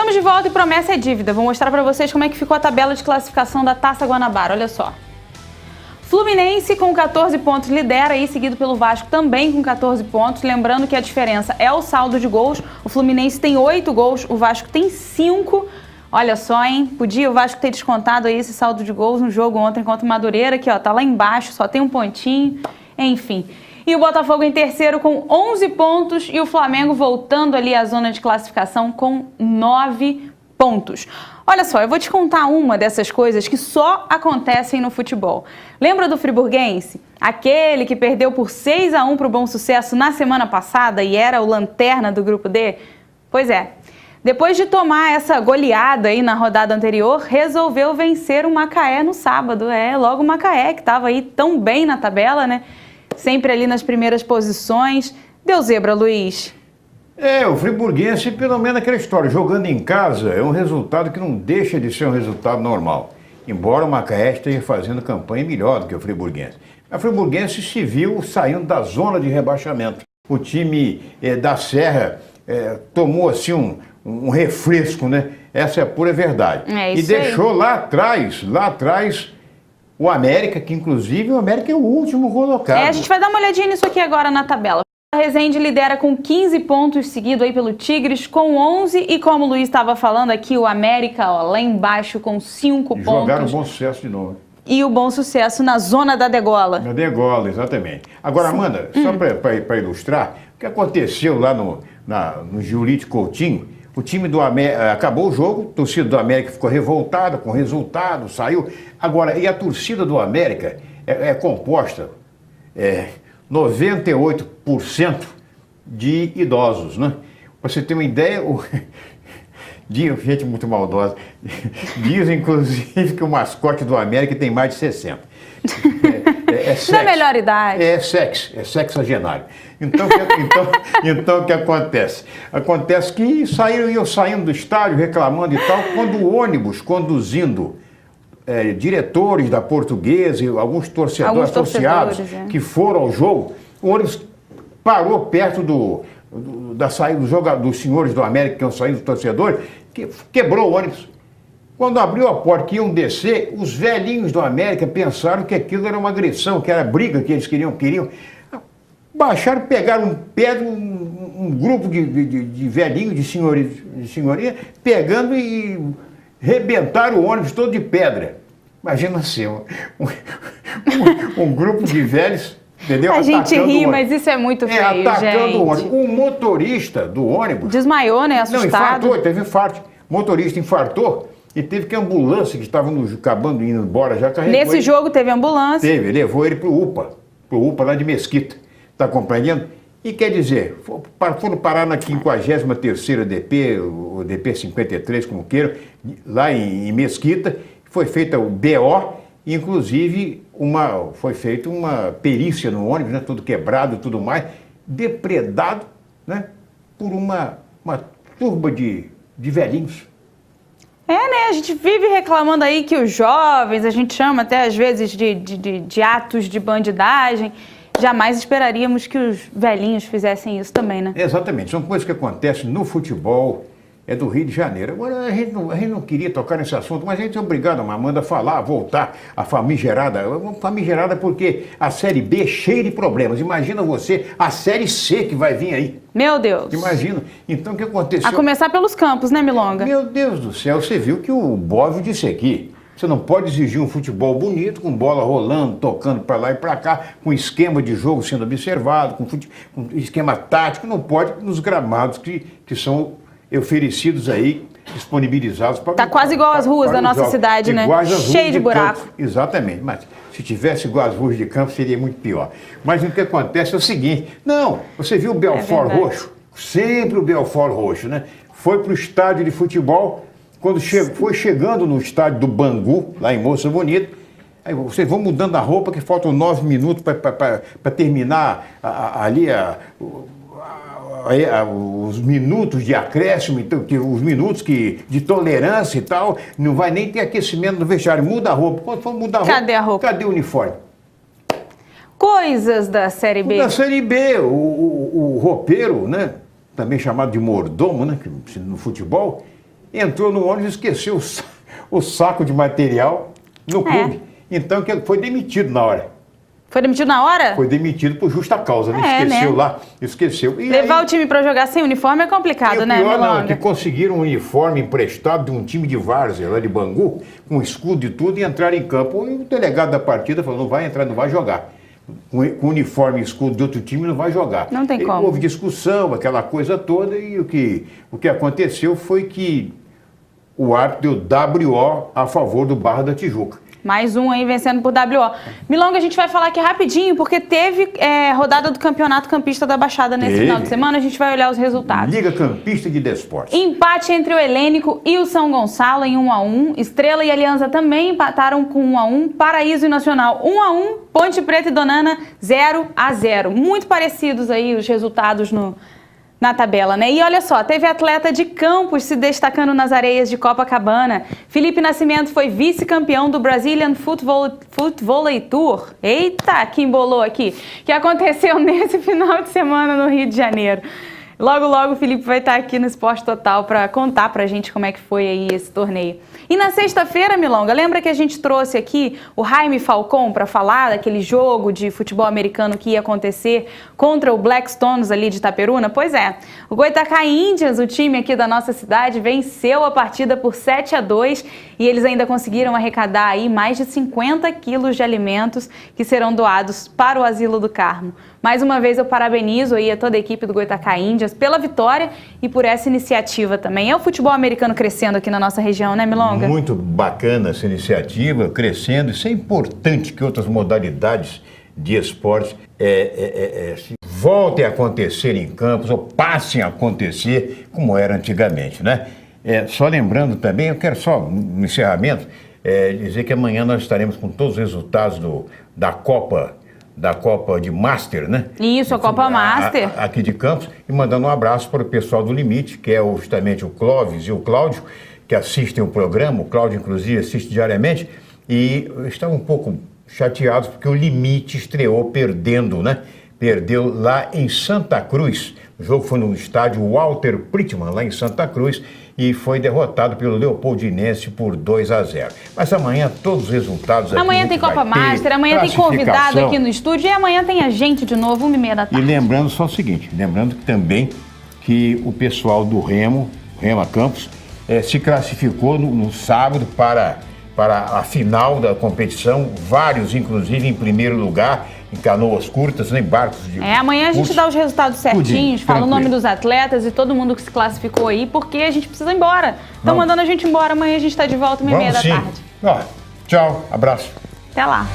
Estamos de volta e promessa é dívida. Vou mostrar para vocês como é que ficou a tabela de classificação da Taça Guanabara. Olha só. Fluminense com 14 pontos lidera aí, seguido pelo Vasco também com 14 pontos. Lembrando que a diferença é o saldo de gols. O Fluminense tem 8 gols, o Vasco tem 5. Olha só, hein? Podia o Vasco ter descontado aí esse saldo de gols no jogo ontem contra o Madureira, que ó, tá lá embaixo, só tem um pontinho. Enfim. E o Botafogo em terceiro com 11 pontos e o Flamengo voltando ali à zona de classificação com 9 pontos. Olha só, eu vou te contar uma dessas coisas que só acontecem no futebol. Lembra do friburguense? Aquele que perdeu por 6-1 para o Bom Sucesso na semana passada e era o lanterna do grupo D? Pois é. Depois de tomar essa goleada aí na rodada anterior, resolveu vencer o Macaé no sábado. Logo o Macaé, que estava aí tão bem na tabela, né? Sempre ali nas primeiras posições. Deu zebra, Luiz. O friburguense, pelo menos aquela história, jogando em casa, é um resultado que não deixa de ser um resultado normal. Embora o Macaé esteja fazendo campanha melhor do que o friburguense. A friburguense se viu saindo da zona de rebaixamento. O time da Serra tomou assim um refresco, né? Essa é a pura verdade. E deixou lá atrás, o América, que inclusive o América é o último colocado. A gente vai dar uma olhadinha nisso aqui agora na tabela. A Resende lidera com 15 pontos, seguido aí pelo Tigres com 11. E como o Luiz estava falando aqui, o América ó, lá embaixo com 5 pontos. Jogaram o Bom Sucesso de novo. E o Bom Sucesso na zona da degola. Na degola, exatamente. Agora, Amanda, só para ilustrar, o que aconteceu lá no Giulite Coutinho, o time do América, acabou o jogo, a torcida do América ficou revoltada com o resultado, saiu. Agora, e a torcida do América é composta 98% de idosos, né? Pra você ter uma ideia, gente muito maldosa, diz inclusive que o mascote do América tem mais de 60. Na melhor idade. É sexagenário. Então o que acontece? Acontece que iam saindo do estádio reclamando e tal, quando o ônibus conduzindo diretores da Portuguesa e alguns torcedores associados que foram ao jogo, o ônibus parou perto da saída dos senhores do América que iam saindo dos torcedores, quebrou o ônibus. Quando abriu a porta que iam descer, os velhinhos do América pensaram que aquilo era uma agressão, que era briga que eles queriam. Baixaram, pegaram um grupo de velhinhos, de senhoria, pegando e rebentaram o ônibus todo de pedra. Imagina assim, um grupo de velhos, entendeu? A gente ri, mas isso é muito feio, atacando o ônibus. O motorista do ônibus... Desmaiou, né? Assustado. Não, infartou, teve infarto. O motorista infartou e teve que a ambulância, que estava acabando indo embora, já carregou Nesse jogo teve ambulância. Levou ele pro UPA lá de Mesquita. Está compreendendo? E quer dizer, foram parar na 53ª DP, o DP 53, como queiram, lá em Mesquita. Foi feita o BO, inclusive foi feita uma perícia no ônibus, né, tudo quebrado e tudo mais, depredado, né, por uma turba de velhinhos. Né? A gente vive reclamando aí que os jovens, a gente chama até às vezes de atos de bandidagem. Jamais esperaríamos que os velhinhos fizessem isso também, né? Exatamente, são coisas que acontecem no futebol, do Rio de Janeiro. Agora, a gente não queria tocar nesse assunto, mas a gente é obrigado, Amanda, a falar, a voltar, a famigerada porque a Série B é cheia de problemas. Imagina você, a Série C que vai vir aí. Meu Deus. Imagina. Então, o que aconteceu? A começar pelos campos, né, Milonga? Meu Deus do céu, você viu que o Bóvio disse aqui. Você não pode exigir um futebol bonito, com bola rolando, tocando para lá e para cá, com esquema de jogo sendo observado, com esquema tático, não pode nos gramados que são oferecidos aí, disponibilizados para... Tá quase igual as ruas da nossa cidade, né? Cheio de buraco. Exatamente, mas se tivesse igual as ruas de campo seria muito pior. Mas o que acontece é o seguinte, você viu o Belfort Roxo? Sempre o Belfort Roxo, né? Foi para o estádio de futebol, quando foi chegando no estádio do Bangu, lá em Moça Bonita, aí vocês vão mudando a roupa, que faltam 9 minutos para terminar os minutos de acréscimo, então, os minutos de tolerância e tal, não vai nem ter aquecimento no vestiário. Muda a roupa. Quando for mudar a roupa, cadê a roupa? Cadê o uniforme? Coisas da Série B. Da Série B, o roupeiro, né, também chamado de mordomo, né, no futebol, entrou no ônibus e esqueceu o saco de material no clube. Então que ele foi demitido na hora. Foi demitido na hora? Foi demitido por justa causa, né? Esqueceu lá, esqueceu. E levar aí, o time para jogar sem uniforme é complicado, né, pior Milonga? não, que conseguiram um uniforme emprestado de um time de várzea lá de Bangu, com escudo e tudo, e entraram em campo. E o delegado da partida falou, não vai entrar, não vai jogar. Com uniforme e escudo de outro time não vai jogar. Não tem como. Houve discussão, aquela coisa toda, e o que aconteceu foi que o árbitro deu WO a favor do Barra da Tijuca. Mais um aí vencendo por WO. Milonga, a gente vai falar aqui rapidinho, porque teve rodada do Campeonato Campista da Baixada nesse final de semana. A gente vai olhar os resultados. Liga Campista de Desportes. Empate entre o Helênico e o São Gonçalo em 1-1. Estrela e Aliança também empataram com 1-1. Paraíso e Nacional 1-1. Ponte Preta e Donana 0-0. Muito parecidos aí os resultados na tabela, né? E olha só, teve atleta de Campos se destacando nas areias de Copacabana. Felipe Nascimento foi vice-campeão do Brazilian Footvolley Tour. Eita, que embolou aqui. Que aconteceu nesse final de semana no Rio de Janeiro. Logo, logo o Felipe vai estar aqui no Esporte Total para contar pra gente como é que foi aí esse torneio. E na sexta-feira, Milonga, lembra que a gente trouxe aqui o Jaime Falcão para falar daquele jogo de futebol americano que ia acontecer contra o Blackstones ali de Itaperuna? Pois é, o Goitacai Indians, o time aqui da nossa cidade, venceu a partida por 7-2 e eles ainda conseguiram arrecadar aí mais de 50 quilos de alimentos que serão doados para o Asilo do Carmo. Mais uma vez eu parabenizo aí a toda a equipe do Goitacai Indians pela vitória e por essa iniciativa também. É o futebol americano crescendo aqui na nossa região, né, Milonga? Muito bacana essa iniciativa, crescendo. Isso é importante que outras modalidades de esporte voltem a acontecer em campos ou passem a acontecer como era antigamente, né? Só lembrando também, eu quero só, no encerramento, dizer que amanhã nós estaremos com todos os resultados da Copa de Master, né? Isso, a Copa Master. Aqui de Campos, e mandando um abraço para o pessoal do Limite, que é justamente o Clóvis e o Cláudio, que assistem o programa. O Cláudio, inclusive, assiste diariamente, e estão um pouco chateados porque o Limite estreou perdendo, né? Perdeu lá em Santa Cruz. O jogo foi no estádio Walter Prittman, lá em Santa Cruz, e foi derrotado pelo Leopoldinense por 2-0. Mas amanhã todos os resultados aqui. Amanhã tem Copa Master, amanhã tem convidado aqui no estúdio e amanhã tem a gente de novo, 1h30 da tarde. E lembrando só o seguinte, lembrando que também que o pessoal do Rema Campos, se classificou no sábado para a final da competição, vários inclusive em primeiro lugar, em canoas curtas, em barcos de... amanhã a gente dá os resultados certinhos, fala o nome dos atletas e todo mundo que se classificou aí, porque a gente precisa ir embora. Estão mandando a gente embora, amanhã a gente está de volta 1h30 da tarde. Tchau, abraço. Até lá.